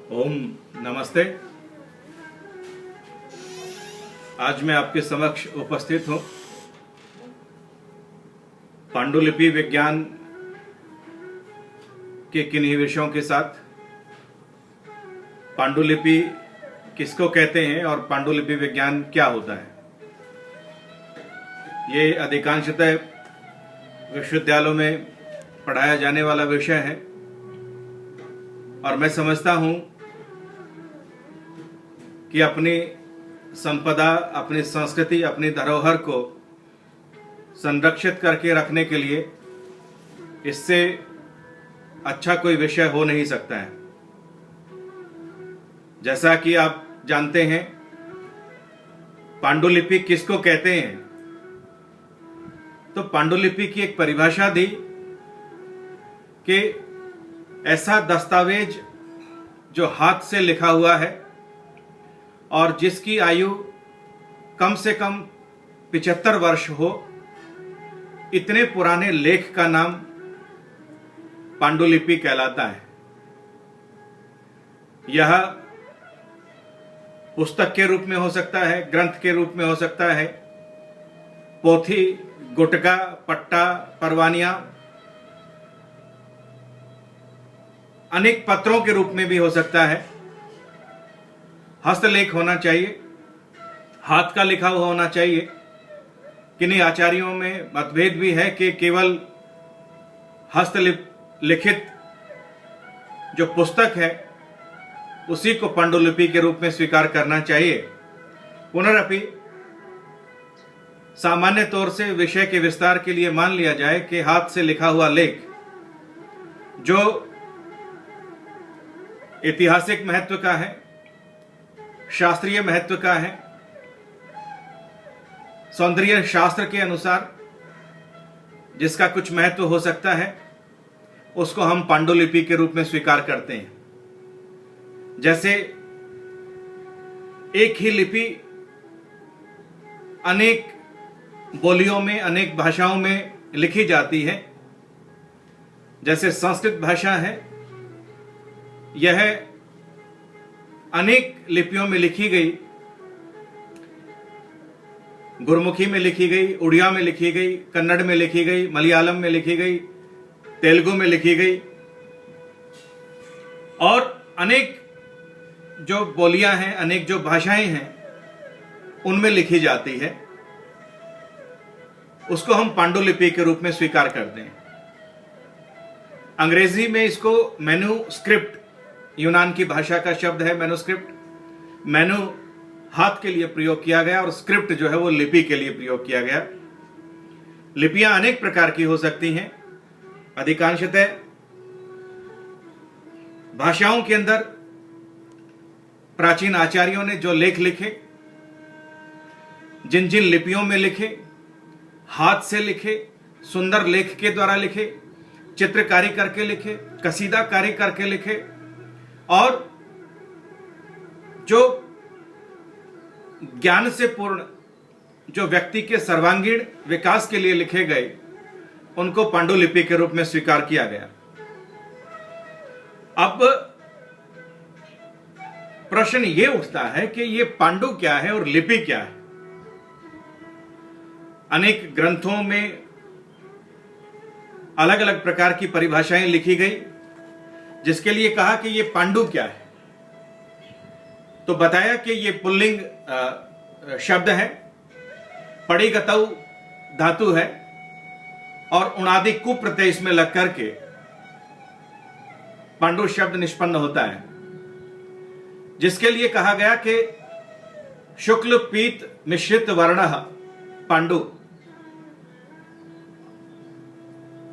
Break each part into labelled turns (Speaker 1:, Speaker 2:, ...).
Speaker 1: ओम नमस्ते। आज मैं आपके समक्ष उपस्थित हूँ पांडुलिपि विज्ञान के किन्हीं विषयों के साथ। पांडुलिपि किसको कहते हैं और पांडुलिपि विज्ञान क्या होता है, ये अधिकांशतः विश्वविद्यालयों में पढ़ाया जाने वाला विषय है और मैं समझता हूँ कि अपनी संपदा, अपनी संस्कृति, अपनी धरोहर को संरक्षित करके रखने के लिए इससे अच्छा कोई विषय हो नहीं सकता है। जैसा कि आप जानते हैं, पांडुलिपि किसको कहते हैं, तो पांडुलिपि की एक परिभाषा दी कि ऐसा दस्तावेज जो हाथ से लिखा हुआ है और जिसकी आयु कम से कम 75 वर्ष हो, इतने पुराने लेख का नाम पांडुलिपि कहलाता है। यह पुस्तक के रूप में हो सकता है, ग्रंथ के रूप में हो सकता है, पोथी, गुटका, पट्टा, परवानिया, अनेक पत्रों के रूप में भी हो सकता है। हस्तलेख होना चाहिए, हाथ का लिखा हुआ होना चाहिए। किन्हीं आचार्यों में मतभेद भी है कि केवल हस्तलिखित जो पुस्तक है उसी को पांडुलिपि के रूप में स्वीकार करना चाहिए। पुनरअपि सामान्य तौर से विषय के विस्तार के लिए मान लिया जाए कि हाथ से लिखा हुआ लेख जो ऐतिहासिक महत्व का है, शास्त्रीय महत्व का है, सौंदर्य शास्त्र के अनुसार जिसका कुछ महत्व हो सकता है, उसको हम पांडुलिपि के रूप में स्वीकार करते हैं। जैसे एक ही लिपि अनेक बोलियों में, अनेक भाषाओं में लिखी जाती है। जैसे संस्कृत भाषा है, यह अनेक लिपियों में लिखी गई, गुरमुखी में लिखी गई, उड़िया में लिखी गई, कन्नड़ में लिखी गई, मलयालम में लिखी गई, तेलुगु में लिखी गई और अनेक जो बोलियां हैं, अनेक जो भाषाएं हैं, उनमें लिखी जाती है। उसको हम पांडुलिपि के रूप में स्वीकार करते हैं। अंग्रेजी में इसको मैन्युस्क्रिप्ट, यूनान की भाषा का शब्द है मैन्युस्क्रिप्ट। मैनु हाथ के लिए प्रयोग किया गया और स्क्रिप्ट जो है वो लिपि के लिए प्रयोग किया गया। लिपियां अनेक प्रकार की हो सकती हैं। अधिकांशतः भाषाओं के अंदर प्राचीन आचार्यों ने जो लेख लिखे, जिन जिन लिपियों में लिखे, हाथ से लिखे, सुंदर लेख के द्वारा लिखे, चित्रकारी करके लिखे, कसीदाकारी करके लिखे और जो ज्ञान से पूर्ण, जो व्यक्ति के सर्वांगीण विकास के लिए लिखे गए, उनको पांडुलिपि के रूप में स्वीकार किया गया। अब प्रश्न यह उठता है कि यह पांडु क्या है और लिपि क्या है। अनेक ग्रंथों में अलग अलग प्रकार की परिभाषाएं लिखी गई, जिसके लिए कहा कि यह पांडु क्या है, तो बताया कि यह पुल्लिंग शब्द है, पड़िगतौ धातु है और उणादि कु प्रत्यय इसमें लग करके पांडु शब्द निष्पन्न होता है। जिसके लिए कहा गया कि शुक्ल पीत मिश्रित वर्ण पांडु,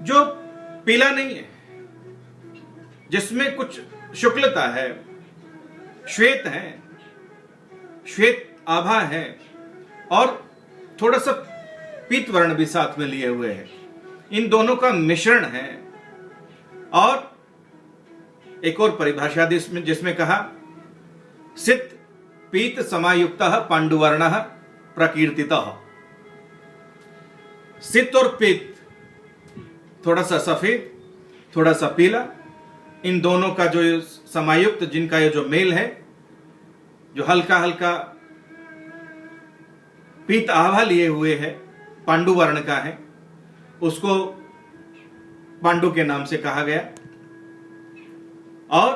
Speaker 1: जो पीला नहीं है, जिसमें कुछ शुक्लता है, श्वेत है, श्वेत आभा है और थोड़ा सा पीत वर्ण भी साथ में लिए हुए है। इन दोनों का मिश्रण है। और एक और परिभाषा दी जिसमें कहा सित पीत समायुक्तः पांडुवर्णः प्रकीर्तितः। सित और पीत, थोड़ा सा सफेद, थोड़ा सा पीला इन दोनों का जो समायुक्त, जिनका ये जो मेल है, जो हल्का हल्का पीत आभा लिए हुए है, पांडु वर्ण का है, उसको पांडु के नाम से कहा गया। और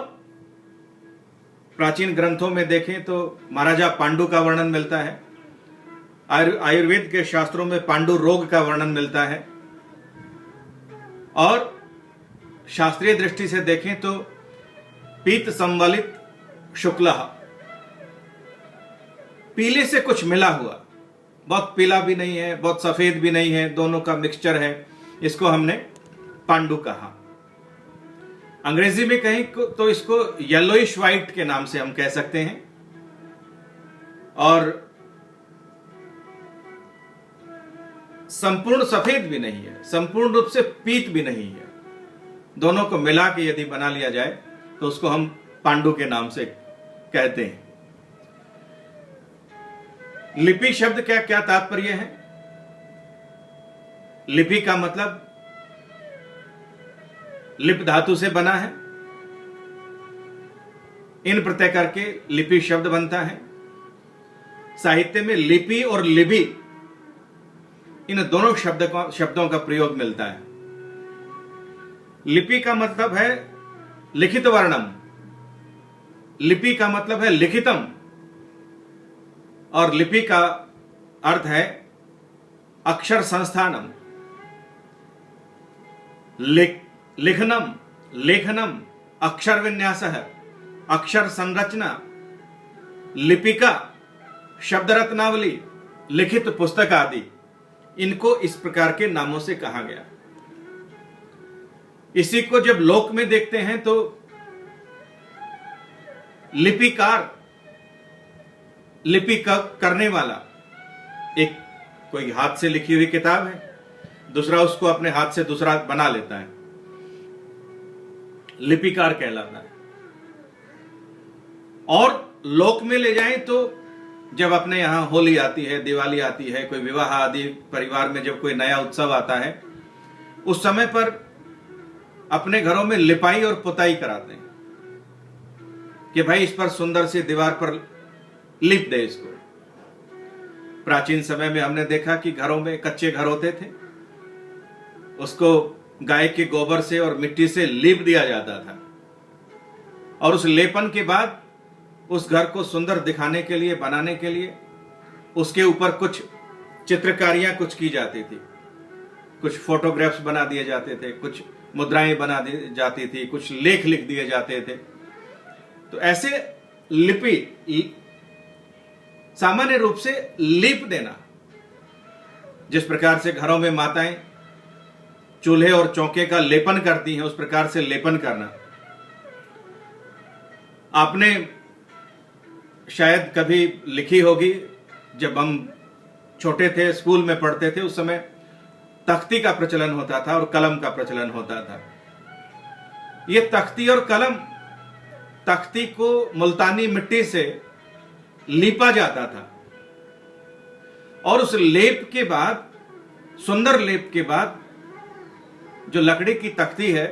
Speaker 1: प्राचीन ग्रंथों में देखें तो महाराजा पांडु का वर्णन मिलता है। आयुर्वेद के शास्त्रों में पांडु रोग का वर्णन मिलता है। और शास्त्रीय दृष्टि से देखें तो पीत संवलित शुक्ल, पीले से कुछ मिला हुआ, बहुत पीला भी नहीं है, बहुत सफेद भी नहीं है, दोनों का मिक्सचर है, इसको हमने पांडु कहा। अंग्रेजी में कहें तो इसको येलोइश व्हाइट के नाम से हम कह सकते हैं। और संपूर्ण सफेद भी नहीं है, संपूर्ण रूप से पीत भी नहीं है, दोनों को मिला के यदि बना लिया जाए तो उसको हम पांडु के नाम से कहते हैं। लिपि शब्द का क्या तात्पर्य है? लिपि का मतलब लिप धातु से बना है, इन प्रत्यय करके लिपि शब्द बनता है। साहित्य में लिपि और लिपि, इन दोनों शब्दों का प्रयोग मिलता है। लिपि का मतलब है लिखित वर्णम, लिपि का मतलब है लिखितम, और लिपि का अर्थ है अक्षर संस्थानम, लिखनम, लेखनम, अक्षर विन्यास, अक्षर संरचना, लिपिका, शब्द रत्नावली, लिखित पुस्तक आदि, इनको इस प्रकार के नामों से कहा गया। इसी को जब लोक में देखते हैं तो लिपिकार, लिपि करने वाला, एक कोई हाथ से लिखी हुई किताब है, दूसरा उसको अपने हाथ से दूसरा बना लेता है, लिपिकार कहलाता है। और लोक में ले जाएं तो जब अपने यहां होली आती है, दिवाली आती है, कोई विवाह आदि परिवार में जब कोई नया उत्सव आता है, उस समय पर अपने घरों में लिपाई और पुताई कराते हैं कि भाई इस पर सुंदर सी दीवार पर लिप दे इसको। प्राचीन समय में हमने देखा कि घरों में कच्चे घर होते थे, उसको गाय के गोबर से और मिट्टी से लीप दिया जाता था, और उस लेपन के बाद उस घर को सुंदर दिखाने के लिए, बनाने के लिए उसके ऊपर कुछ चित्रकारियां कुछ की जाती थी, कुछ फोटोग्राफ्स बना दिए जाते थे, कुछ मुद्राएं बना दी जाती थी, कुछ लेख लिख दिए जाते थे। तो ऐसे लिपि, सामान्य रूप से लीप देना, जिस प्रकार से घरों में माताएं चूल्हे और चौके का लेपन करती हैं, उस प्रकार से लेपन करना। आपने शायद कभी लिखी होगी, जब हम छोटे थे, स्कूल में पढ़ते थे, उस समय तख्ती का प्रचलन होता था और कलम का प्रचलन होता था। ये तख्ती और कलम, तख्ती को मुल्तानी मिट्टी से लीपा जाता था, और उस लेप के बाद, सुंदर लेप के बाद, जो लकड़ी की तख्ती है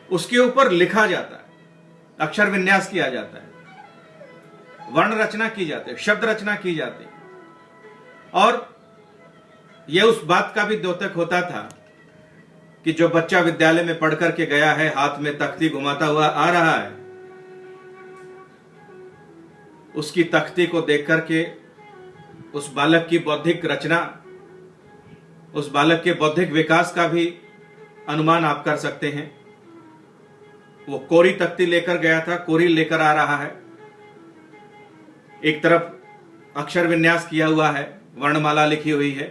Speaker 1: उसके ऊपर लिखा जाता है, अक्षर विन्यास किया जाता है, वर्ण रचना की जाती है, शब्द रचना की जाती है। और यह उस बात का भी द्योतक होता था कि जो बच्चा विद्यालय में पढ़ करके गया है, हाथ में तख्ती घुमाता हुआ आ रहा है, उसकी तख्ती को देख करके उस बालक की बौद्धिक रचना, उस बालक के बौद्धिक विकास का भी अनुमान आप कर सकते हैं। वो कोरी तख्ती लेकर गया था, कोरी लेकर आ रहा है, एक तरफ अक्षर विन्यास किया हुआ है, वर्णमाला लिखी हुई है,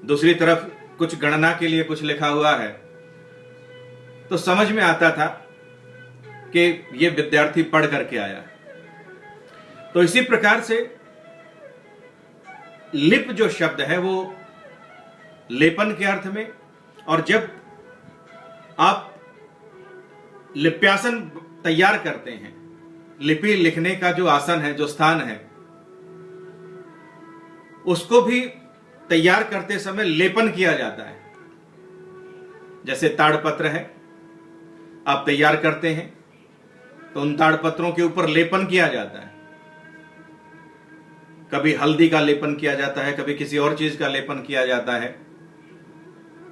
Speaker 1: दूसरी तरफ कुछ गणना के लिए कुछ लिखा हुआ है। तो समझ में आता था कि ये विद्यार्थी पढ़ करके आया है। तो इसी प्रकार से लिप जो शब्द है वो लेपन के अर्थ में, और जब आप लिप्यासन तैयार करते हैं, लिपि लिखने का जो आसन है, जो स्थान है, उसको भी तैयार करते समय लेपन किया जाता है। जैसे ताड़पत्र है, आप तैयार करते हैं तो उन ताड़पत्रों के ऊपर लेपन किया जाता है। कभी हल्दी का लेपन किया जाता है, कभी किसी और चीज का लेपन किया जाता है,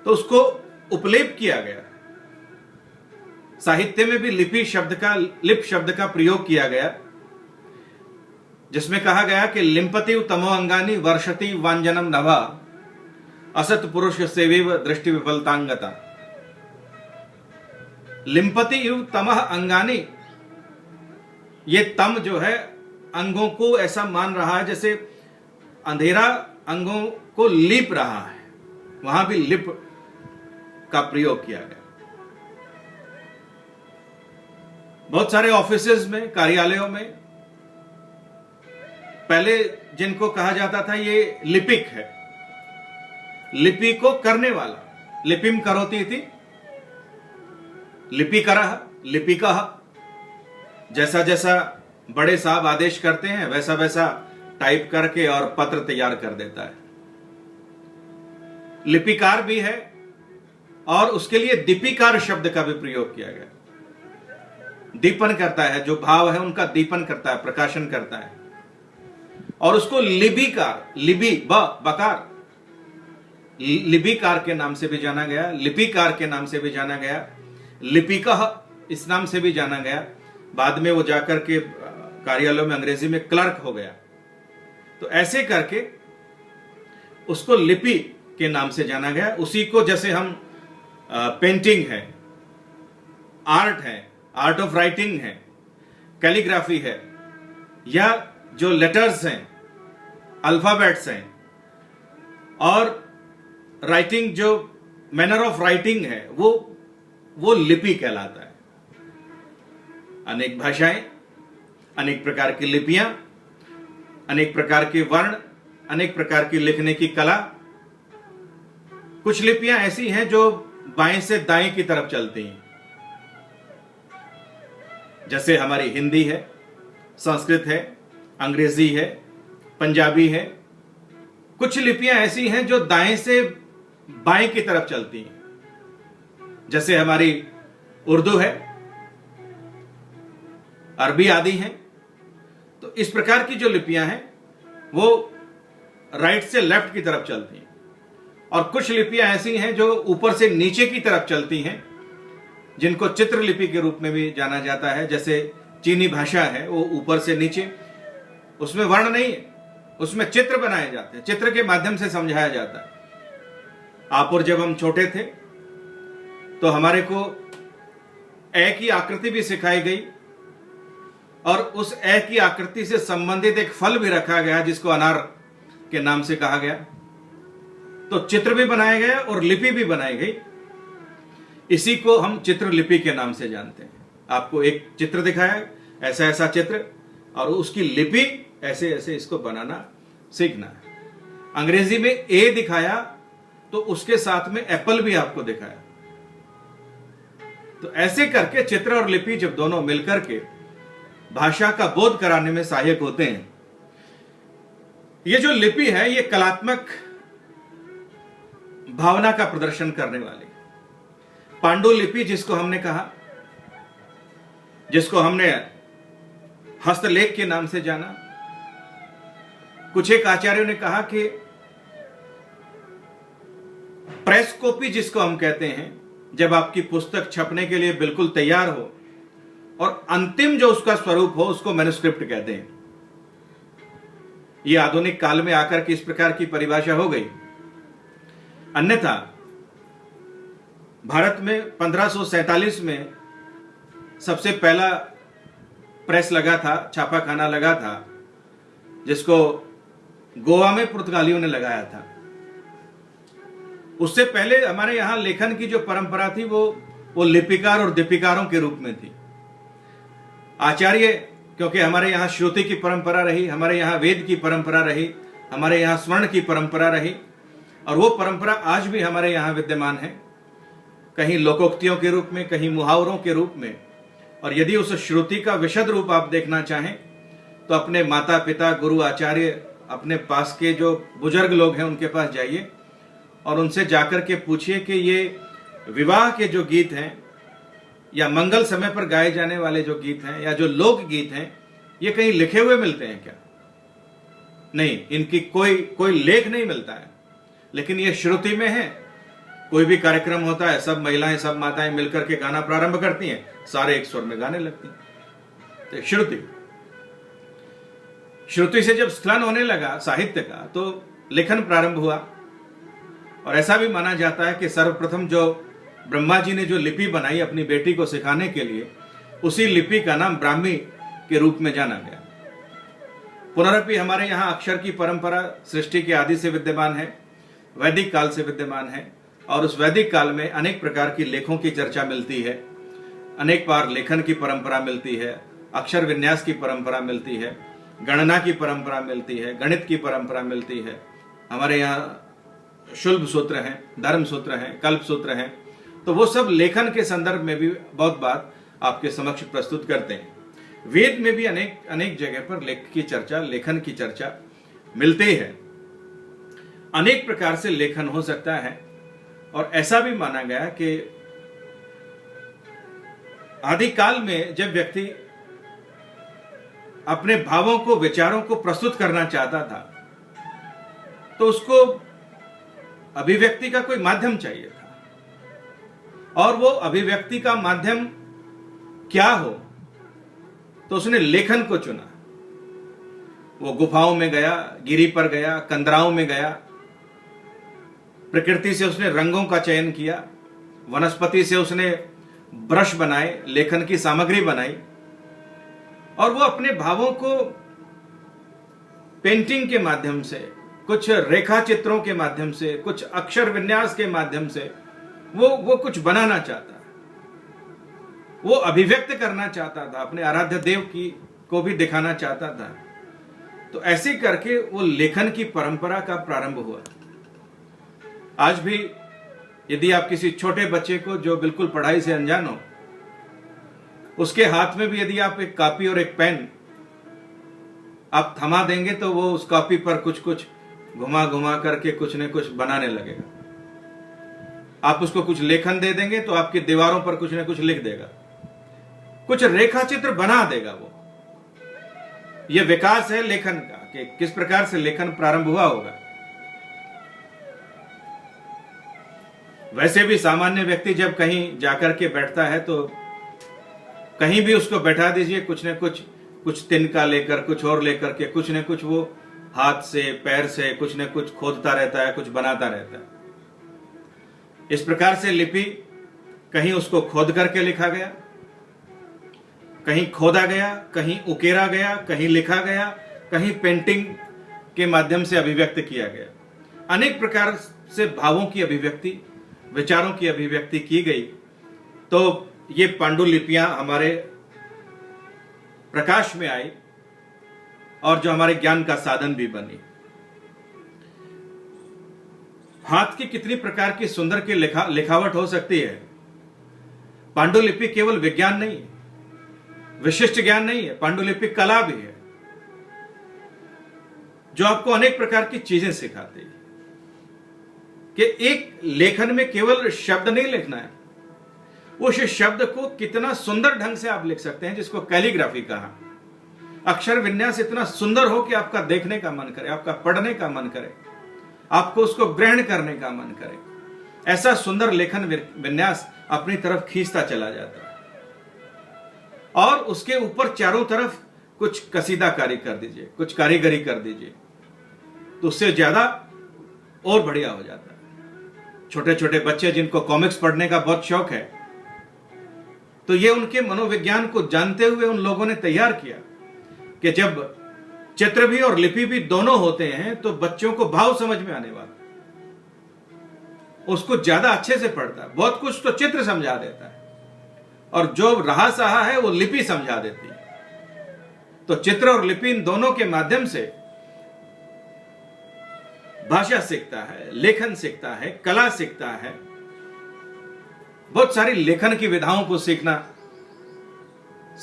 Speaker 1: तो उसको उपलेप किया गया। साहित्य में भी लिप शब्द का प्रयोग किया गया, जिसमें कहा गया कि लिम्पति तमो अंगानी वर्षति वांजनम नभा असत पुरुष सेविव दृष्टि विफलतांगता। लिम्पति इव तमह अंगानी, ये तम जो है अंगों को ऐसा मान रहा है जैसे अंधेरा अंगों को लीप रहा है, वहां भी लिप का प्रयोग किया गया। बहुत सारे ऑफिसेज में, कार्यालयों में पहले जिनको कहा जाता था ये लिपिक है, लिपि को करने वाला, लिपिम करोति थी, लिपिकरः, लिपिकः। जैसा जैसा बड़े साहब आदेश करते हैं वैसा वैसा टाइप करके और पत्र तैयार कर देता है। लिपिकार भी है और उसके लिए दीपिकार शब्द का भी प्रयोग किया गया। दीपन करता है, जो भाव है उनका दीपन करता है, प्रकाशन करता है। और उसको लिपिकार, बकार, लिपिकार के नाम से भी जाना गया, लिपिकार के नाम से भी जाना गया, लिपिकः इस नाम से भी जाना गया। बाद में वो जाकर के कार्यालयों में अंग्रेजी में क्लर्क हो गया। तो ऐसे करके उसको लिपि के नाम से जाना गया। उसी को जैसे हम पेंटिंग है, आर्ट है, आर्ट ऑफ राइटिंग है, कैलीग्राफी है, या जो लेटर्स हैं, अल्फाबेट्स हैं, और राइटिंग जो मैनर ऑफ राइटिंग है वो लिपि कहलाता है। अनेक भाषाएं, अनेक प्रकार की लिपियां, अनेक प्रकार के वर्ण, अनेक प्रकार की लिखने की कला। कुछ लिपियां ऐसी हैं जो बाएं से दाएं की तरफ चलती हैं, जैसे हमारी हिंदी है, संस्कृत है, अंग्रेजी है, पंजाबी है। कुछ लिपियां ऐसी हैं जो दाएं से बाएं की तरफ चलती हैं, जैसे हमारी उर्दू है, अरबी आदि हैं। तो इस प्रकार की जो लिपियां हैं वो राइट से लेफ्ट की तरफ चलती हैं। और कुछ लिपियां ऐसी हैं जो ऊपर से नीचे की तरफ चलती हैं, जिनको चित्र लिपि के रूप में भी जाना जाता है। जैसे चीनी भाषा है, वो ऊपर से नीचे, उसमें वर्ण नहीं है, उसमें चित्र बनाए जाते हैं, चित्र के माध्यम से समझाया जाता है। आप और जब हम छोटे थे तो हमारे को ए की आकृति भी सिखाई गई, और उस ए की आकृति से संबंधित एक फल भी रखा गया जिसको अनार के नाम से कहा गया। तो चित्र भी बनाया गया और लिपि भी बनाई गई। इसी को हम चित्र लिपि के नाम से जानते हैं। आपको एक चित्र दिखाया, ऐसा ऐसा चित्र, और उसकी लिपि ऐसे ऐसे इसको बनाना सीखना है। अंग्रेजी में ए दिखाया तो उसके साथ में एप्पल भी आपको दिखाया। तो ऐसे करके चित्र और लिपि जब दोनों मिलकर के भाषा का बोध कराने में सहायक होते हैं। ये जो लिपि है ये कलात्मक भावना का प्रदर्शन करने वाली, पांडुलिपि जिसको हमने कहा, जिसको हमने हस्तलेख के नाम से जाना। कुछ एक आचार्यों ने कहा कि प्रेस कॉपी जिसको हम कहते हैं, जब आपकी पुस्तक छपने के लिए बिल्कुल तैयार हो और अंतिम जो उसका स्वरूप हो, उसको मैन्युस्क्रिप्ट कहते हैं। यह आधुनिक काल में आकर के इस प्रकार की परिभाषा हो गई। अन्यथा भारत में 1547 में सबसे पहला प्रेस लगा था, छापाखाना लगा था, जिसको गोवा में पुर्तगालियों ने लगाया था। उससे पहले हमारे यहां लेखन की जो परंपरा थी वो लिपिकार और दीपिकारों के रूप में थी। आचार्य, क्योंकि हमारे यहां श्रुति की परंपरा रही, हमारे यहां वेद की परंपरा रही, हमारे यहां स्वर्ण की परंपरा रही, और वो परंपरा आज भी हमारे यहां विद्यमान है, कहीं लोकोक्तियों के रूप में, कहीं मुहावरों के रूप में। और यदि उस श्रुति का विशद रूप आप देखना चाहें तो अपने माता पिता, गुरु, आचार्य, अपने पास के जो बुजुर्ग लोग हैं उनके पास जाइए और उनसे जाकर के पूछिए कि ये विवाह के जो गीत हैं या मंगल समय पर गाए जाने वाले जो गीत हैं या जो लोकगीत हैं, ये कहीं लिखे हुए मिलते हैं क्या? नहीं, इनकी कोई लेख नहीं मिलता है, लेकिन ये श्रुति में है। कोई भी कार्यक्रम होता है, सब महिलाएं सब माताएं मिलकर के गाना प्रारंभ करती हैं, सारे एक स्वर में गाने लगती हैं। तो श्रुति से जब स्खलन होने लगा साहित्य का, तो लेखन प्रारंभ हुआ। और ऐसा भी माना जाता है कि सर्वप्रथम जो ब्रह्मा जी ने जो लिपि बनाई अपनी बेटी को सिखाने के लिए, उसी लिपि का नाम ब्राह्मी के रूप में जाना गया। पुनरपि हमारे यहाँ अक्षर की परंपरा सृष्टि के आदि से विद्यमान है, वैदिक काल से विद्यमान है। और उस वैदिक काल में अनेक प्रकार की लेखों की चर्चा मिलती है, अनेक बार लेखन की परंपरा मिलती है, अक्षर विन्यास की परंपरा मिलती है, गणना की परंपरा मिलती है, गणित की परंपरा मिलती है। हमारे यहाँ शुल्ब सूत्र हैं, धर्म सूत्र हैं, कल्प सूत्र हैं। तो वो सब लेखन के संदर्भ में भी बहुत बात आपके समक्ष प्रस्तुत करते हैं। वेद में भी अनेक जगह पर लेखन की चर्चा मिलती है। अनेक प्रकार से लेखन हो सकता है। और ऐसा भी माना गया कि आदिकाल में जब व्यक्ति अपने भावों को, विचारों को प्रस्तुत करना चाहता था, तो उसको अभिव्यक्ति का कोई माध्यम चाहिए था। और वो अभिव्यक्ति का माध्यम क्या हो, तो उसने लेखन को चुना। वो गुफाओं में गया, गिरी पर गया, कंदराओं में गया, प्रकृति से उसने रंगों का चयन किया, वनस्पति से उसने ब्रश बनाए, लेखन की सामग्री बनाई। और वो अपने भावों को पेंटिंग के माध्यम से, कुछ रेखा चित्रों के माध्यम से, कुछ अक्षर विन्यास के माध्यम से वो कुछ बनाना चाहता, वो अभिव्यक्त करना चाहता था, अपने आराध्य देव को भी दिखाना चाहता था। तो ऐसे करके वो लेखन की परंपरा का प्रारंभ हुआ। आज भी यदि आप किसी छोटे बच्चे को, जो बिल्कुल पढ़ाई से अनजान हो, उसके हाथ में भी यदि आप एक कॉपी और एक पेन आप थमा देंगे, तो वो उस कॉपी पर कुछ घुमा करके कुछ न कुछ बनाने लगेगा। आप उसको कुछ लेखन दे देंगे तो आपकी दीवारों पर कुछ न कुछ लिख देगा, कुछ रेखा चित्र बना देगा। वो ये विकास है लेखन का, कि किस प्रकार से लेखन प्रारंभ हुआ होगा। वैसे भी सामान्य व्यक्ति जब कहीं जाकर के बैठता है, तो कहीं भी उसको बैठा दीजिए, कुछ न कुछ तिनका लेकर, कुछ और लेकर के कुछ न कुछ वो हाथ से, पैर से कुछ न कुछ खोदता रहता है, कुछ बनाता रहता है। इस प्रकार से लिपि कहीं उसको खोद करके लिखा गया, कहीं खोदा गया, कहीं उकेरा गया, कहीं लिखा गया, कहीं पेंटिंग के माध्यम से अभिव्यक्त किया गया। अनेक प्रकार से भावों की अभिव्यक्ति, विचारों की अभिव्यक्ति की गई। तो ये पांडुलिपियां हमारे प्रकाश में आई और जो हमारे ज्ञान का साधन भी बनी। हाथ की कितनी प्रकार की सुंदर की लिखावट हो सकती है। पांडुलिपि केवल विज्ञान नहीं है, विशिष्ट ज्ञान नहीं है, पांडुलिपि कला भी है, जो आपको अनेक प्रकार की चीजें सिखाती है। कि एक लेखन में केवल शब्द नहीं लिखना है, उस शब्द को कितना सुंदर ढंग से आप लिख सकते हैं, जिसको कैलीग्राफी कहा। अक्षर विन्यास इतना सुंदर हो कि आपका देखने का मन करे, आपका पढ़ने का मन करे, आपको उसको ग्रहण करने का मन करे। ऐसा सुंदर लेखन विन्यास अपनी तरफ खींचता चला जाता है। और उसके ऊपर चारों तरफ कुछ कसीदाकारी कर दीजिए, कुछ कारीगरी कर दीजिए, तो उससे ज्यादा और बढ़िया हो जाता है। छोटे छोटे बच्चे जिनको कॉमिक्स पढ़ने का बहुत शौक है, तो ये उनके मनोविज्ञान को जानते हुए उन लोगों ने तैयार किया कि जब चित्र भी और लिपि भी दोनों होते हैं, तो बच्चों को भाव समझ में आने वाला, उसको ज्यादा अच्छे से पढ़ता है। बहुत कुछ तो चित्र समझा देता है, और जो रहा सहा है वो लिपि समझा देती है। तो चित्र और लिपि इन दोनों के माध्यम से भाषा सीखता है, लेखन सीखता है, कला सीखता है। बहुत सारी लेखन की विधाओं को सीखना,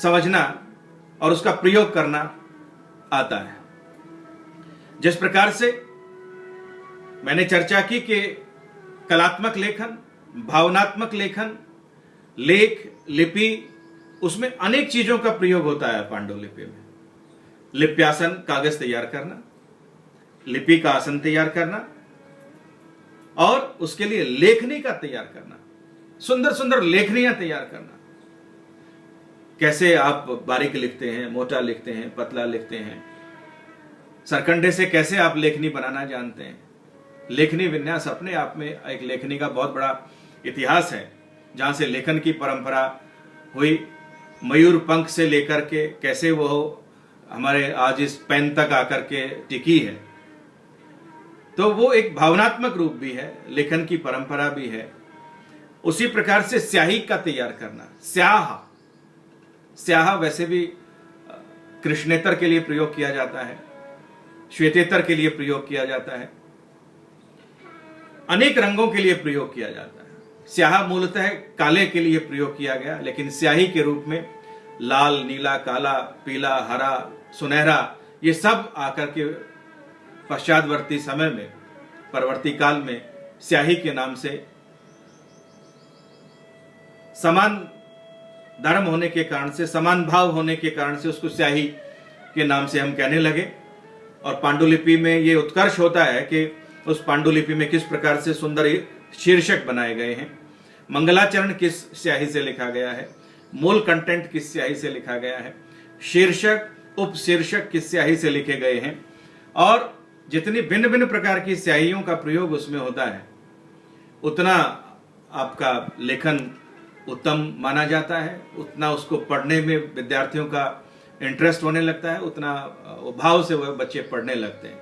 Speaker 1: समझना और उसका प्रयोग करना आता है। जिस प्रकार से मैंने चर्चा की कि कलात्मक लेखन, भावनात्मक लेखन, लेख, लिपि, उसमें अनेक चीजों का प्रयोग होता है पांडुलिपि में। लिप्यासन, कागज तैयार करना, लिपि का आसन तैयार करना, और उसके लिए लेखनी का तैयार करना, सुंदर सुंदर लेखनियां तैयार करना। कैसे आप बारीक लिखते हैं, मोटा लिखते हैं, पतला लिखते हैं, सरकंडे से कैसे आप लेखनी बनाना जानते हैं। लेखनी विन्यास अपने आप में एक लेखनी का बहुत बड़ा इतिहास है, जहां से लेखन की परंपरा हुई। मयूर पंख से लेकर के कैसे वो हमारे आज इस पेन तक आकर के टिकी है। तो वो एक भावनात्मक रूप भी है, लेखन की परंपरा भी है। उसी प्रकार से स्याही का तैयार करना, स्याह वैसे भी कृष्णेतर के लिए प्रयोग किया जाता है, श्वेतेतर के लिए प्रयोग किया जाता है, अनेक रंगों के लिए प्रयोग किया जाता है। स्याह मूलतः काले के लिए प्रयोग किया गया, लेकिन स्याही के रूप में लाल, नीला, काला, पीला, हरा, सुनहरा, ये सब आकर के पश्चातवर्ती समय में, परवर्ती काल में स्याही के नाम से, समान धर्म होने के कारण से, समान भाव होने के कारण से उसको स्याही के नाम से हम कहने लगे। और पांडुलिपि में ये उत्कर्ष होता है कि उस पांडुलिपि में किस प्रकार से सुंदर शीर्षक बनाए गए हैं, मंगलाचरण किस स्याही से लिखा गया है, मूल कंटेंट किस स्याही से लिखा गया है, शीर्षक उपशीर्षक किस स्याही से लिखे गए हैं, और जितनी भिन्न भिन्न प्रकार की स्याहियों का प्रयोग उसमें होता है, उतना आपका लेखन उत्तम माना जाता है, उतना उसको पढ़ने में विद्यार्थियों का इंटरेस्ट होने लगता है, उतना भाव से वह बच्चे पढ़ने लगते हैं।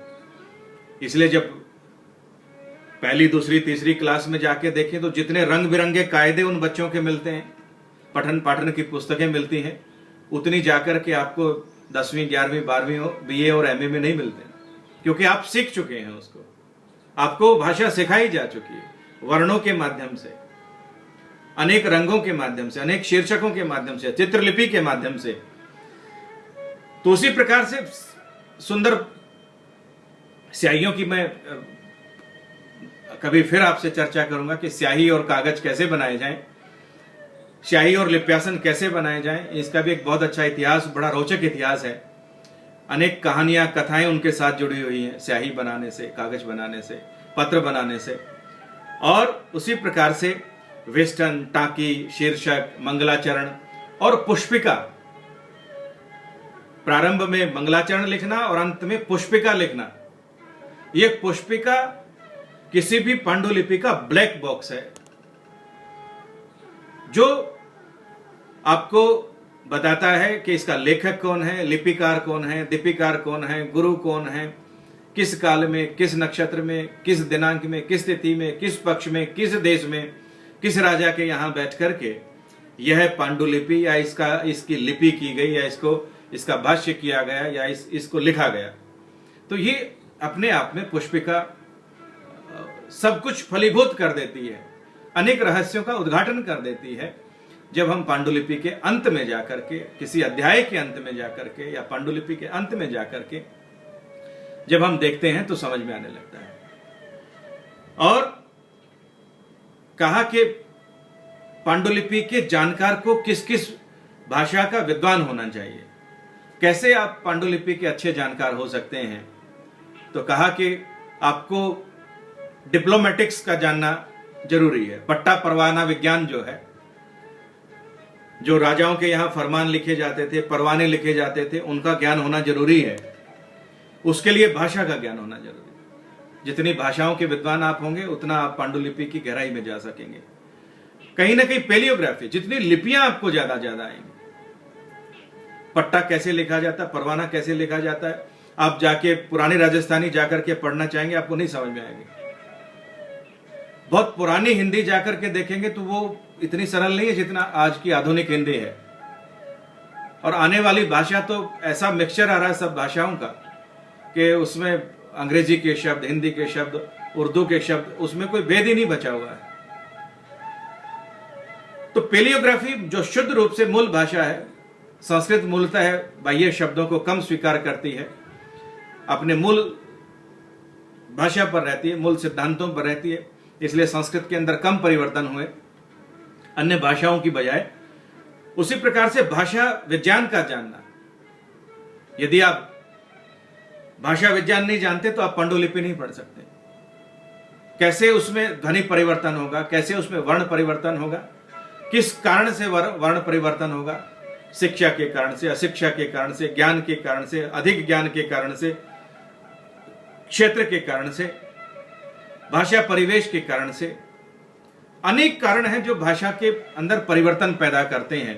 Speaker 1: इसलिए जब पहली, दूसरी, तीसरी क्लास में जाके देखें तो जितने रंग बिरंगे कायदे उन बच्चों के मिलते हैं, पठन पाठन की पुस्तकें मिलती हैं, उतनी जाकर के आपको 10वीं, 11वीं, 12वीं BA और MA में नहीं मिलते, क्योंकि आप सीख चुके हैं उसको, आपको भाषा सिखाई जा चुकी है वर्णों के माध्यम से, अनेक रंगों के माध्यम से, अनेक शीर्षकों के माध्यम से, चित्रलिपि के माध्यम से। तो उसी प्रकार से सुंदर स्याहियों की मैं कभी फिर आपसे चर्चा करूंगा कि स्याही और कागज कैसे बनाए जाएं, स्याही और लिप्यासन कैसे बनाए जाएं। इसका भी एक बहुत अच्छा इतिहास, बड़ा रोचक इतिहास है। अनेक कहानियां, कथाएं उनके साथ जुड़ी हुई हैं, स्याही बनाने से, कागज बनाने से, पत्र बनाने से। और उसी प्रकार से वेस्टर्न, टांकी, शीर्षक, मंगलाचरण और पुष्पिका, प्रारंभ में मंगलाचरण लिखना और अंत में पुष्पिका लिखना। यह पुष्पिका किसी भी पांडुलिपि का ब्लैक बॉक्स है, जो आपको बताता है कि इसका लेखक कौन है, लिपिकार कौन है, दीपिकार कौन है, गुरु कौन है, किस काल में, किस नक्षत्र में, किस दिनांक में, किस तिथि में, किस पक्ष में, किस देश में, किस राजा के यहां बैठ करके यह पांडुलिपि या इसकी लिपि की गई, या इसका भाष्य किया गया, या इसको लिखा गया। तो ये अपने आप में पुष्पिका सब कुछ फलीभूत कर देती है, अनेक रहस्यों का उद्घाटन कर देती है। जब हम पांडुलिपि के अंत में जाकर के, किसी अध्याय के अंत में जाकर के, या पांडुलिपि के अंत में जाकर के जब हम देखते हैं तो समझ में आने लगता है। और कहा कि पांडुलिपि के जानकार को किस किस भाषा का विद्वान होना चाहिए, कैसे आप पांडुलिपि के अच्छे जानकार हो सकते हैं। तो कहा कि आपको डिप्लोमेटिक्स का जानना जरूरी है, पट्टा परवाना विज्ञान जो है, जो राजाओं के यहां फरमान लिखे जाते थे, परवाने लिखे जाते थे, उनका ज्ञान होना जरूरी है। उसके लिए भाषा का ज्ञान होना जरूरी है। जितनी भाषाओं के विद्वान आप होंगे, उतना आप पांडुलिपि की गहराई में जा सकेंगे। कहीं ना कहीं पेलियोग्राफी, जितनी लिपियां आपको ज्यादा आएंगी, पट्टा कैसे लिखा जाता है, परवाना कैसे लिखा जाता है, आप जाके पुरानी राजस्थानी जाकर के पढ़ना चाहेंगे, आपको नहीं समझ में आएगी। बहुत पुरानी हिंदी जाकर के देखेंगे तो वो इतनी सरल नहीं है जितना आज की आधुनिक हिंदी है। और आने वाली भाषा तो ऐसा मिक्सचर आ रहा है सब भाषाओं का कि उसमें अंग्रेजी के शब्द, हिंदी के शब्द, उर्दू के शब्द, उसमें कोई भेद ही नहीं बचा हुआ है। तो पेलियोग्राफी जो शुद्ध रूप से मूल भाषा है, संस्कृत मूलतः है, बाह्य शब्दों को कम स्वीकार करती है, अपने मूल भाषा पर रहती है, मूल सिद्धांतों पर रहती है, इसलिए संस्कृत के अंदर कम परिवर्तन हुए अन्य भाषाओं की बजाय। उसी प्रकार से भाषा विज्ञान का जानना, यदि आप भाषा विज्ञान नहीं जानते तो आप पांडुलिपि नहीं पढ़ सकते। कैसे उसमें ध्वनि परिवर्तन होगा, कैसे उसमें वर्ण परिवर्तन होगा, किस कारण से वर्ण परिवर्तन होगा, शिक्षा के कारण से, अशिक्षा के कारण से, ज्ञान के कारण से, अधिक ज्ञान के कारण से, क्षेत्र के कारण से, भाषा परिवेश के कारण से, अनेक कारण हैं जो भाषा के अंदर परिवर्तन पैदा करते हैं।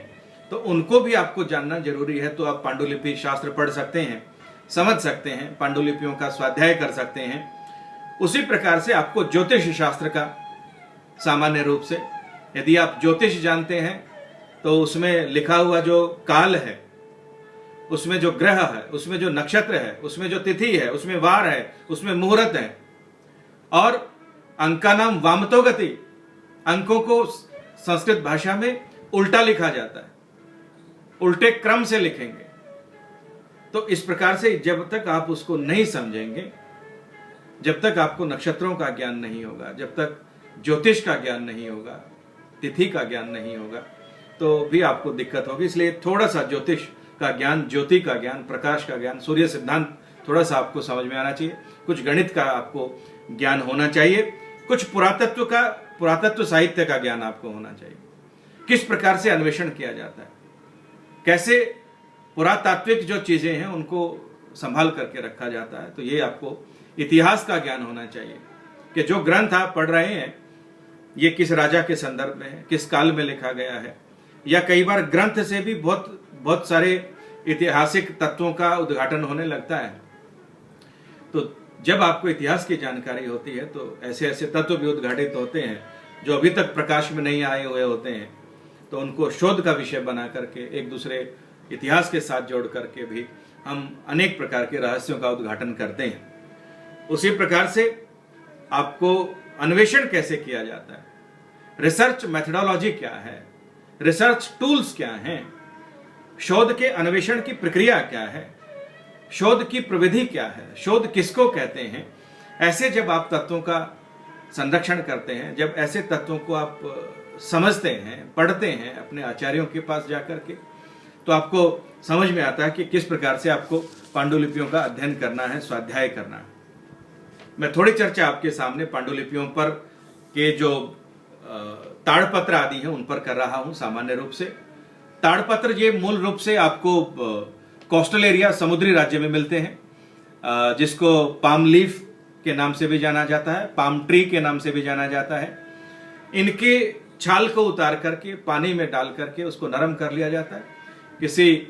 Speaker 1: तो उनको भी आपको जानना जरूरी है। तो आप पांडुलिपि शास्त्र पढ़ सकते हैं, समझ सकते हैं, पांडुलिपियों का स्वाध्याय कर सकते हैं। उसी प्रकार से आपको ज्योतिष शास्त्र का सामान्य रूप से, यदि आप ज्योतिष जानते हैं तो उसमें लिखा हुआ जो काल है, उसमें जो ग्रह है, उसमें जो नक्षत्र है, उसमें जो तिथि है, उसमें वार है, उसमें मुहूर्त है, और अंकानाम वामतोगति, अंकों को संस्कृत भाषा में उल्टा लिखा जाता है, उल्टे क्रम से लिखेंगे। तो इस प्रकार से जब तक आप उसको नहीं समझेंगे, जब तक आपको नक्षत्रों का ज्ञान नहीं होगा, जब तक ज्योतिष का ज्ञान नहीं होगा, तिथि का ज्ञान नहीं होगा, तो भी आपको दिक्कत होगी। इसलिए थोड़ा सा ज्योतिष का ज्ञान, ज्योति का ज्ञान, प्रकाश का ज्ञान, सूर्य सिद्धांत थोड़ा सा आपको समझ में आना चाहिए। कुछ गणित का आपको ज्ञान होना चाहिए, कुछ पुरातत्व साहित्य का ज्ञान आपको होना चाहिए। किस प्रकार से अन्वेषण किया जाता है, कैसे पुरातात्विक जो चीजें हैं उनको संभाल करके रखा जाता है। तो ये आपको इतिहास का ज्ञान होना चाहिए कि जो ग्रंथ आप पढ़ रहे हैं ये किस राजा के संदर्भ में है, किस काल में लिखा गया है, या कई बार ग्रंथ से भी बहुत सारे ऐतिहासिक तत्वों का उद्घाटन होने लगता है। तो जब आपको इतिहास की जानकारी होती है तो ऐसे ऐसे तत्व भी उद्घाटित होते हैं जो अभी तक प्रकाश में नहीं आए हुए होते हैं। तो उनको शोध का विषय बना करके एक दूसरे इतिहास के साथ जोड़ करके भी हम अनेक प्रकार के रहस्यों का उद्घाटन करते हैं। उसी प्रकार से आपको अन्वेषण कैसे किया जाता है, रिसर्च मेथडोलॉजी क्या है, रिसर्च टूल्स क्या हैं, शोध के अन्वेषण की प्रक्रिया क्या है, शोध की प्रविधि क्या है, शोध किसको कहते हैं। ऐसे जब आप तत्वों का संरक्षण करते हैं, जब ऐसे तत्वों को आप समझते हैं, पढ़ते हैं अपने आचार्यों के पास जाकर के, तो आपको समझ में आता है कि किस प्रकार से आपको पांडुलिपियों का अध्ययन करना है, स्वाध्याय करना है। मैं थोड़ी चर्चा आपके सामने पांडुलिपियों पर के जो ताड़पत्र आदि हैं उन पर कर रहा हूं। सामान्य रूप से ताड़पत्र ये मूल रूप से आपको कोस्टल एरिया, समुद्री राज्य में मिलते हैं, जिसको पाम लीफ के नाम से भी जाना जाता है, पाम ट्री के नाम से भी जाना जाता है। इनके छाल को उतार करके पानी में डाल करके उसको नरम कर लिया जाता है, किसी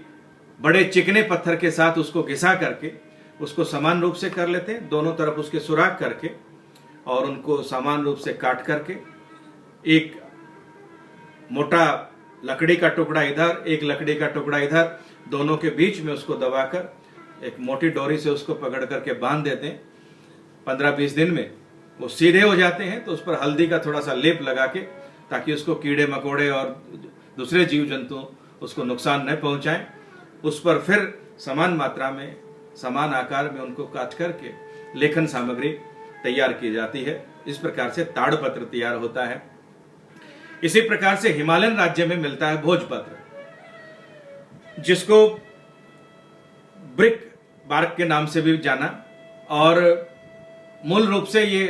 Speaker 1: बड़े चिकने पत्थर के साथ उसको घिसा करके उसको समान रूप से कर लेते हैं, दोनों तरफ उसके सुराख करके, और उनको समान रूप से काट करके एक मोटा लकड़ी का टुकड़ा इधर, एक लकड़ी का टुकड़ा इधर, दोनों के बीच में उसको दबाकर एक मोटी डोरी से उसको पकड़ करके बांध देते हैं। 15-20 दिन में वो सीधे हो जाते हैं। तो उस पर हल्दी का थोड़ा सा लेप लगा के, ताकि उसको कीड़े मकोड़े और दूसरे जीव जंतु उसको नुकसान न पहुंचाएं, उस पर फिर समान मात्रा में, समान आकार में उनको काट करके लेखन सामग्री तैयार की जाती है। इस प्रकार से ताड़पत्र तैयार होता है। इसी प्रकार से हिमालयन राज्य में मिलता है भोजपत्र, जिसको ब्रिक बार्क के नाम से भी जाना, और मूल रूप से ये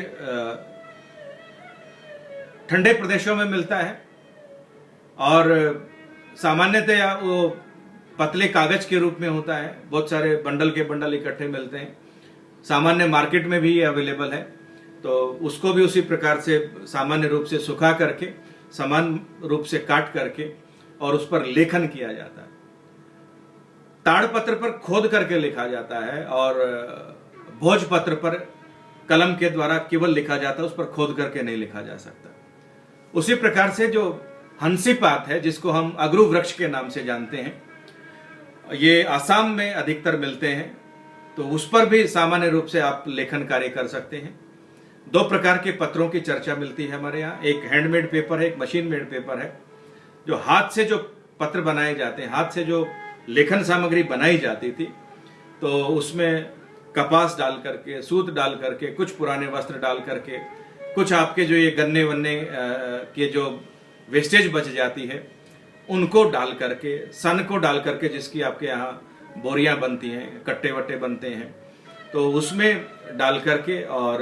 Speaker 1: ठंडे प्रदेशों में मिलता है, और सामान्यतया वो पतले कागज के रूप में होता है। बहुत सारे बंडल के बंडल इकट्ठे मिलते हैं, सामान्य मार्केट में भी ये अवेलेबल है। तो उसको भी उसी प्रकार से सामान्य रूप से सुखा करके, समान रूप से काट करके, और उस पर लेखन किया जाता है। ताड़पत्र पर खोद करके लिखा जाता है, और भोजपत्र पर कलम के द्वारा केवल लिखा जाता है, उस पर खोद करके नहीं लिखा जा सकता। उसी प्रकार से जो हंसीपात है, जिसको हम अगरू वृक्ष के नाम से जानते हैं, ये आसाम में अधिकतर मिलते हैं। तो उस पर भी सामान्य रूप से आप लेखन कार्य कर सकते हैं। 2 प्रकार के पत्रों की चर्चा मिलती है हमारे यहाँ, एक हैंडमेड पेपर है, एक मशीन मेड पेपर है। जो हाथ से जो पत्र बनाए जाते हैं, हाथ से जो लेखन सामग्री बनाई जाती थी, तो उसमें कपास डाल करके, सूत डाल करके, कुछ पुराने वस्त्र डाल करके, कुछ आपके जो ये गन्ने वन्ने के जो वेस्टेज बच जाती है, उनको डाल करके, सन को डाल करके, जिसकी आपके यहाँ बोरियां बनती हैं, कट्टे वट्टे बनते हैं, तो उसमें डाल करके, और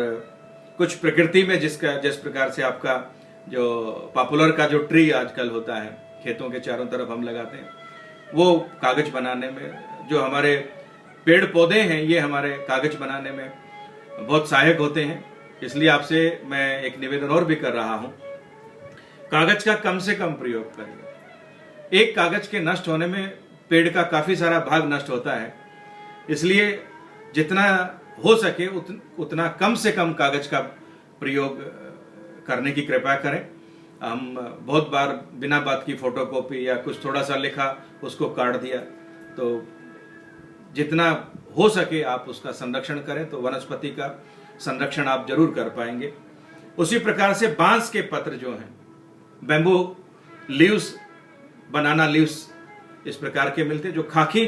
Speaker 1: कुछ प्रकृति में जिस प्रकार से आपका जो पॉपुलर का जो ट्री आजकल होता है खेतों के चारों तरफ हम लगाते हैं, वो कागज बनाने में, जो हमारे पेड़ पौधे हैं ये हमारे कागज बनाने में बहुत सहायक होते हैं। इसलिए आपसे मैं एक निवेदन और भी कर रहा हूं, कागज का कम से कम प्रयोग करिए। एक कागज के नष्ट होने में पेड़ का काफी सारा भाग नष्ट होता है, इसलिए जितना हो सके उतना कम से कम कागज का प्रयोग करने की कृपा करें। हम बहुत बार बिना बात की फोटोकॉपी या कुछ थोड़ा सा लिखा उसको काट दिया, तो जितना हो सके आप उसका संरक्षण करें, तो वनस्पति का संरक्षण आप जरूर कर पाएंगे। उसी प्रकार से बांस के पत्र जो हैं, बैम्बू लीव्स, बनाना लीव्स, इस प्रकार के मिलते, जो खाकी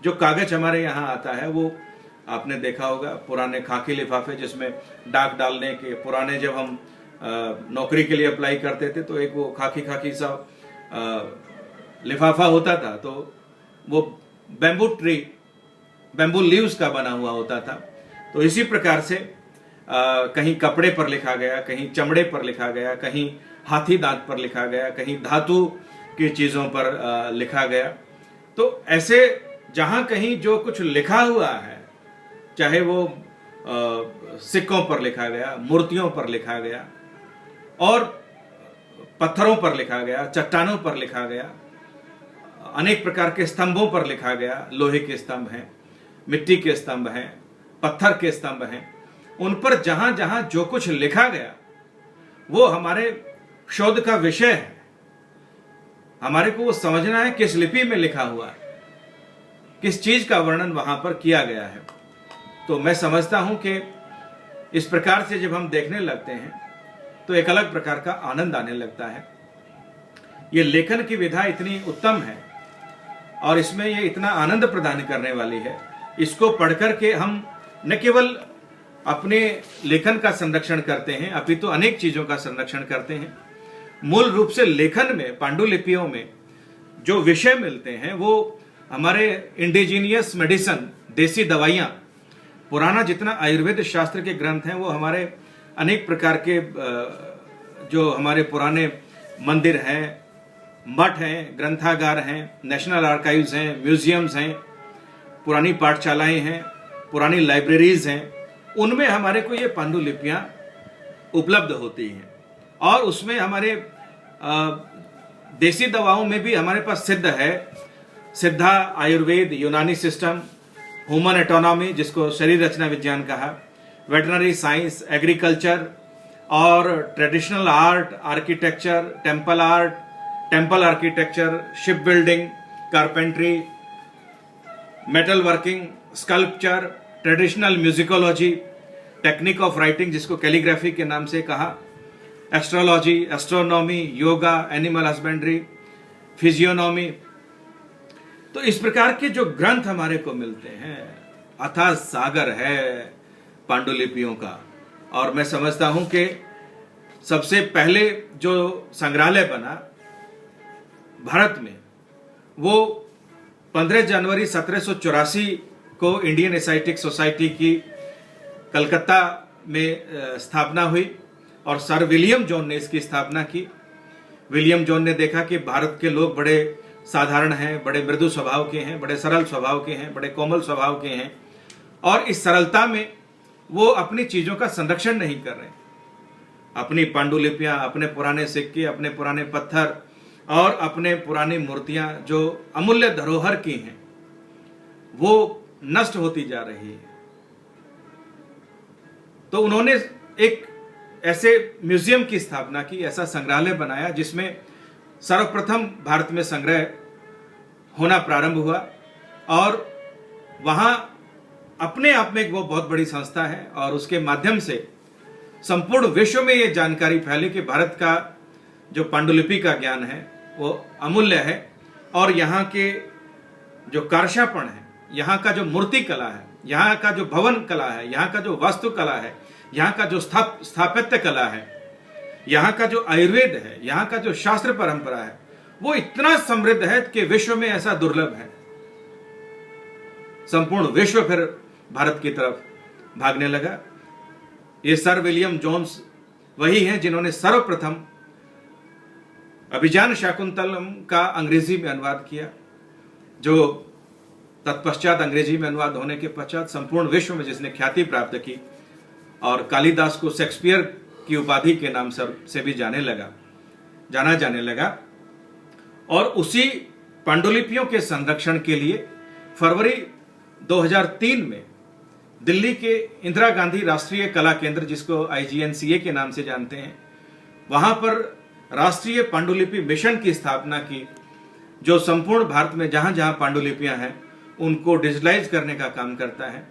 Speaker 1: जो कागज हमारे यहाँ आता है, वो आपने देखा होगा, पुराने खाकी लिफाफे जिसमें डाक डालने के, पुराने जब हम नौकरी के लिए अप्लाई करते थे तो एक वो खाकी सा लिफाफा होता था, तो वो बैम्बू लीव्स का बना हुआ होता था। तो इसी प्रकार से कहीं कपड़े पर लिखा गया, कहीं चमड़े पर लिखा गया, कहीं हाथी दांत पर लिखा गया, कहीं धातु की चीजों पर लिखा गया। तो ऐसे जहां कहीं जो कुछ लिखा हुआ है, चाहे वो सिक्कों पर लिखा गया, मूर्तियों पर लिखा गया, और पत्थरों पर लिखा गया, चट्टानों पर लिखा गया, अनेक प्रकार के स्तंभों पर लिखा गया, लोहे के स्तंभ हैं, मिट्टी के स्तंभ हैं, पत्थर के स्तंभ हैं, उन पर जहां जहां जो कुछ लिखा गया वो हमारे शोध का विषय है। हमारे को वो समझना है किस लिपि में लिखा हुआ है, किस चीज का वर्णन वहां पर किया गया है। तो मैं समझता हूं कि इस प्रकार से जब हम देखने लगते हैं तो एक अलग प्रकार का आनंद आने लगता है। ये लेखन की विधा इतनी उत्तम है और इसमें ये इतना आनंद प्रदान करने वाली है, इसको पढ़कर के हम न केवल अपने लेखन का संरक्षण करते हैं, अपितु तो अनेक चीजों का संरक्षण करते हैं। मूल रूप से लेखन में, पांडुलिपियों में जो विषय मिलते हैं वो हमारे इंडिजीनियस मेडिसिन, देसी दवाइयां, पुराना जितना आयुर्वेद शास्त्र के ग्रंथ हैं वो हमारे अनेक प्रकार के जो हमारे पुराने मंदिर हैं, मठ हैं, ग्रंथागार हैं, नेशनल आर्काइव्स हैं, म्यूजियम्स हैं, पुरानी पाठशालाएं हैं, पुरानी लाइब्रेरीज हैं, उनमें हमारे को ये पांडुलिपियां उपलब्ध होती हैं। और उसमें हमारे देसी दवाओं में भी हमारे पास सिद्ध है, सिद्धा, आयुर्वेद, यूनानी सिस्टम, ह्यूमन एटोनॉमी जिसको शरीर रचना विज्ञान कहा, वेटरनरी साइंस, एग्रीकल्चर और traditional art, architecture, temple architecture, ship building, carpentry, metal working, sculpture, traditional musicology, technique of writing जिसको कैलीग्राफी के नाम से कहा, astrology, astronomy, yoga, animal husbandry, physiognomy. तो इस प्रकार के जो ग्रंथ हमारे को मिलते हैं, अथाह सागर है पांडुलिपियों का। और मैं समझता हूं कि सबसे पहले जो संग्रहालय बना भारत में वो 15 जनवरी 1784 को इंडियन एसाइटिक सोसाइटी की कलकत्ता में स्थापना हुई और सर विलियम जॉन ने इसकी स्थापना की। विलियम जॉन ने देखा कि भारत के लोग बड़े साधारण हैं, बड़े मृदु स्वभाव के हैं, बड़े सरल स्वभाव के हैं, बड़े कोमल स्वभाव के हैं, और इस सरलता में वो अपनी चीजों का संरक्षण नहीं कर रहे। अपनी पांडुलिपियां, अपने पुराने सिक्के, अपने पुराने पत्थर और अपने पुरानी मूर्तियां जो अमूल्य धरोहर की हैं वो नष्ट होती जा रही है। तो उन्होंने एक ऐसे म्यूजियम की स्थापना की, ऐसा संग्रहालय बनाया जिसमें सर्वप्रथम भारत में संग्रह होना प्रारंभ हुआ। और वहां अपने आप में वो बहुत बड़ी संस्था है और उसके माध्यम से संपूर्ण विश्व में ये जानकारी फैली कि भारत का जो पांडुलिपि का ज्ञान है वो अमूल्य है। और यहाँ के जो कारशापण है, यहाँ का जो मूर्ति कला है, यहाँ का जो भवन कला है, यहाँ का जो वास्तु कला है, यहाँ का जो स्थापत्य कला है, यहाँ का जो आयुर्वेद है, यहाँ का जो शास्त्र परंपरा है, वो इतना समृद्ध है कि विश्व में ऐसा दुर्लभ है। संपूर्ण विश्व फिर भारत की तरफ भागने लगा। ये सर विलियम जोन्स वही हैं जिन्होंने सर्वप्रथम अभिज्ञान शाकुंतलम का अंग्रेजी में अनुवाद किया, जो तत्पश्चात अंग्रेजी में अनुवाद होने के पश्चात संपूर्ण विश्व में जिसने ख्याति प्राप्त की और कालिदास को शेक्सपियर की उपाधि के नाम से भी जाना जाने लगा। और उसी पांडुलिपियों के संरक्षण के लिए फरवरी 2003 में दिल्ली के इंदिरा गांधी राष्ट्रीय कला केंद्र, जिसको IGNCA के नाम से जानते हैं, वहां पर राष्ट्रीय पांडुलिपि मिशन की स्थापना की, जो संपूर्ण भारत में जहां जहां पांडुलिपियां हैं उनको डिजिटलाइज करने का काम करता है।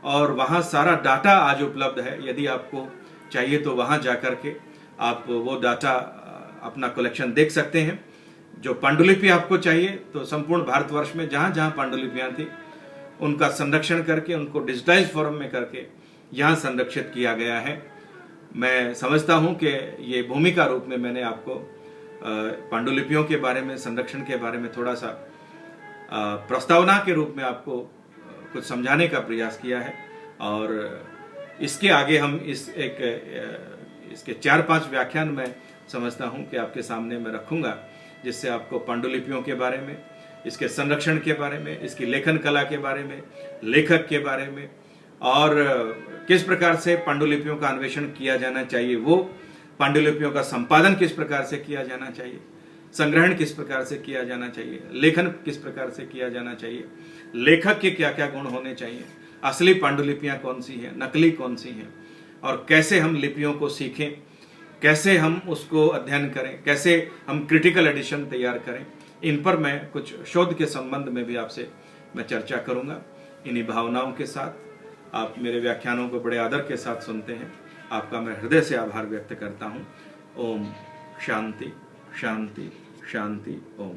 Speaker 1: और वहां सारा डाटा आज उपलब्ध है। यदि आपको चाहिए तो वहां जाकर के आप वो डाटा अपना कलेक्शन देख सकते हैं। जो पांडुलिपि आपको चाहिए तो संपूर्ण भारतवर्ष में जहां जहां पांडुलिपियां थी उनका संरक्षण करके, उनको डिजिटाइज फॉर्म में करके यहाँ संरक्षित किया गया है। मैं समझता हूँ कि ये भूमिका रूप में मैंने आपको पांडुलिपियों के बारे में, संरक्षण के बारे में थोड़ा सा प्रस्तावना के रूप में आपको कुछ समझाने का प्रयास किया है। और इसके आगे हम इसके 4-5 व्याख्यान मैं समझता हूँ कि आपके सामने मैं रखूंगा, जिससे आपको पांडुलिपियों के बारे में, इसके संरक्षण के बारे में, इसकी लेखन कला के बारे में, लेखक के बारे में, और किस प्रकार से पांडुलिपियों का अन्वेषण किया जाना चाहिए, वो पांडुलिपियों का संपादन किस प्रकार से किया जाना चाहिए, संग्रहण किस प्रकार से किया जाना चाहिए, लेखन किस प्रकार से किया जाना चाहिए, लेखक के क्या क्या गुण होने चाहिए, असली पांडुलिपियां कौन सी हैं, नकली कौन सी हैं, और कैसे हम लिपियों को सीखें, कैसे हम उसको अध्ययन करें, कैसे हम क्रिटिकल एडिशन तैयार करें, इन पर मैं कुछ शोध के संबंध में भी आपसे मैं चर्चा करूंगा। इन्हीं भावनाओं के साथ आप मेरे व्याख्यानों को बड़े आदर के साथ सुनते हैं। आपका मैं हृदय से आभार व्यक्त करता हूं। ओम शांति शांति शांति। ओम।